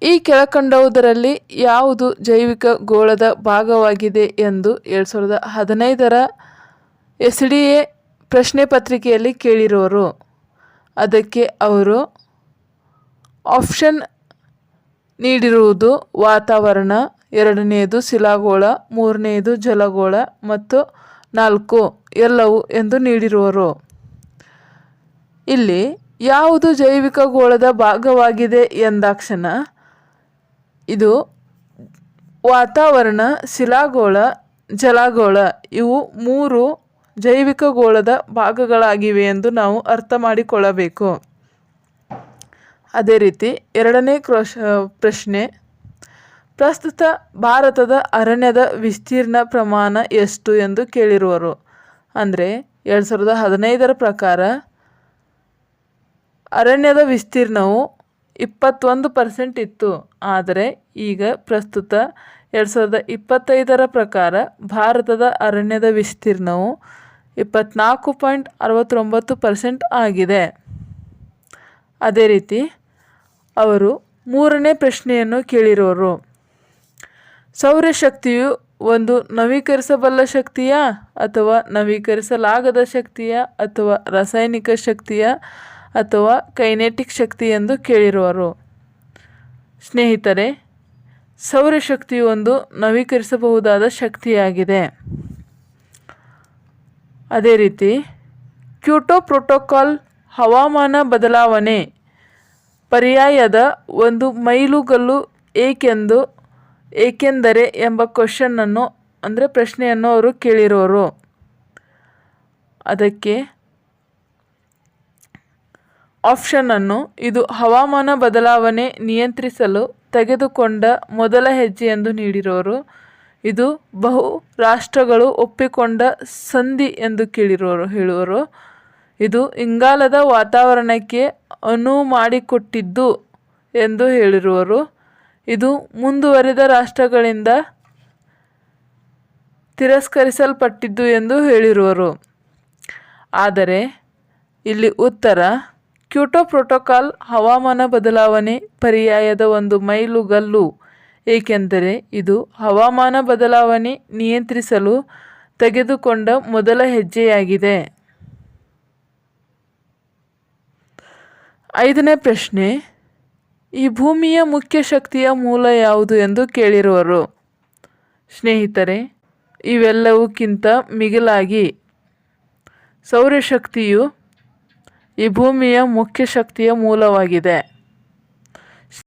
ಈ ಕೆಳಕಂಡವುದರಲ್ಲಿ ಯಾವುದು ಜೈವಿಕ ಗೋಳದ ಭಾಗವಾಗಿದೆ ಎಂದು 2015ರ SDA ಪ್ರಶ್ನೆ ಪತ್ರಿಕೆಯಲ್ಲಿ ಕೇಳಿರುವರು. ಅದಕ್ಕೆ ಅವರು ಆಪ್ಷನ್ ನೀಡಿರುವುದು ವಾತಾವರಣ, ಎರಡನೆಯದು ಶಿಲಾಗೋಳ, ಮೂರನೆಯದು ಜಲಗೋಳ ಮತ್ತು 4 ಎಲ್ಲವೂ ಎಂದು ನೀಡಿರುವರು. ಇಲ್ಲಿ ಯಾವುದು ಜೈವಿಕ ಗೋಳದ ಭಾಗವಾಗಿದೆ ಎಂದಾಕ್ಷಣ ಇದು ವಾತಾವರಣ, ಶಿಲಾಗೋಳ, ಜಲಗೋಳ ಇವು 3 ಜೈವಿಕ ಗೋಳದ ಭಾಗಗಳಾಗಿವೆ ಎಂದು ನಾವು ಅರ್ಥ ಮಾಡಿಕೊಳ್ಳಬೇಕು. ಅದೇ ರೀತಿ ಎರಡನೇ ಪ್ರಶ್ನೆ, ಪ್ರಸ್ತುತ ಭಾರತದ ಅರಣ್ಯದ ವಿಸ್ತೀರ್ಣ ಪ್ರಮಾಣ ಎಷ್ಟು ಎಂದು ಕೇಳಿರುವರು. ಅಂದರೆ 2015ರ ಪ್ರಕಾರ ಅರಣ್ಯದ ವಿಸ್ತೀರ್ಣವು 21% ಇತ್ತು. ಆದರೆ ಈಗ ಪ್ರಸ್ತುತ 2025ರ ಪ್ರಕಾರ ಭಾರತದ ಅರಣ್ಯದ ವಿಸ್ತೀರ್ಣವು 24.69% ಆಗಿದೆ. ಅದೇ ರೀತಿ ಅವರು ಮೂರನೇ ಪ್ರಶ್ನೆಯನ್ನು ಕೇಳಿರೋರು. ಸೌರಶಕ್ತಿಯು ಒಂದು ನವೀಕರಿಸಬಲ್ಲ ಶಕ್ತಿಯಾ ಅಥವಾ ನವೀಕರಿಸಲಾಗದ ಶಕ್ತಿಯಾ ಅಥವಾ ರಾಸಾಯನಿಕ ಶಕ್ತಿಯಾ ಅಥವಾ ಕೈನೆಟಿಕ್ ಶಕ್ತಿ ಎಂದು ಕೇಳಿರುವರು. ಸ್ನೇಹಿತರೆ, ಸೌರಶಕ್ತಿಯು ಒಂದು ನವೀಕರಿಸಬಹುದಾದ ಶಕ್ತಿಯಾಗಿದೆ. ಅದೇ ರೀತಿ ಕ್ಯೋಟೋ ಪ್ರೋಟೋಕಾಲ್ ಹವಾಮಾನ ಬದಲಾವಣೆ ಪರ್ಯಾಯದ ಒಂದು ಮೈಲುಗಲ್ಲು ಏಕೆಂದರೆ ಎಂಬ ಪ್ರಶ್ನೆಯನ್ನು ಅವರು ಕೇಳಿರೋರು. ಅದಕ್ಕೆ ಆಪ್ಷನನ್ನು ಇದು ಹವಾಮಾನ ಬದಲಾವಣೆ ನಿಯಂತ್ರಿಸಲು ತೆಗೆದುಕೊಂಡ ಮೊದಲ ಹೆಜ್ಜೆ ಎಂದು ನೀಡಿರೋರು. ಇದು ಬಹು ರಾಷ್ಟ್ರಗಳು ಒಪ್ಪಿಕೊಂಡ ಸಂಧಿ ಎಂದು ಹೇಳುವರು. ಇದು ಇಂಗಾಲದ ವಾತಾವರಣಕ್ಕೆ ಅನುವು ಮಾಡಿಕೊಟ್ಟಿದ್ದು ಎಂದು ಹೇಳಿರುವರು. ಇದು ಮುಂದುವರಿದ ರಾಷ್ಟ್ರಗಳಿಂದ ತಿರಸ್ಕರಿಸಲ್ಪಟ್ಟಿದ್ದು ಎಂದು ಹೇಳಿರುವರು. ಆದರೆ ಇಲ್ಲಿ ಉತ್ತರ ಕ್ಯೋಟೋ ಪ್ರೋಟೋಕಾಲ್ ಹವಾಮಾನ ಬದಲಾವಣೆ ಪರ್ಯಾಯದ ಒಂದು ಮೈಲುಗಲ್ಲು, ಏಕೆಂದರೆ ಇದು ಹವಾಮಾನ ಬದಲಾವಣೆ ನಿಯಂತ್ರಿಸಲು ತೆಗೆದುಕೊಂಡ ಮೊದಲ ಹೆಜ್ಜೆಯಾಗಿದೆ. 5ನೇ ಪ್ರಶ್ನೆ, ಈ ಭೂಮಿಯ ಮುಖ್ಯ ಶಕ್ತಿಯ ಮೂಲ ಯಾವುದು ಎಂದು ಕೇಳಿರುವರು. ಸ್ನೇಹಿತರೆ, ಇವೆಲ್ಲವಕ್ಕಿಂತ ಮಿಗಿಲಾಗಿ ಸೌರಶಕ್ತಿಯು ಈ ಭೂಮಿಯ ಮುಖ್ಯ ಶಕ್ತಿಯ ಮೂಲವಾಗಿದೆ.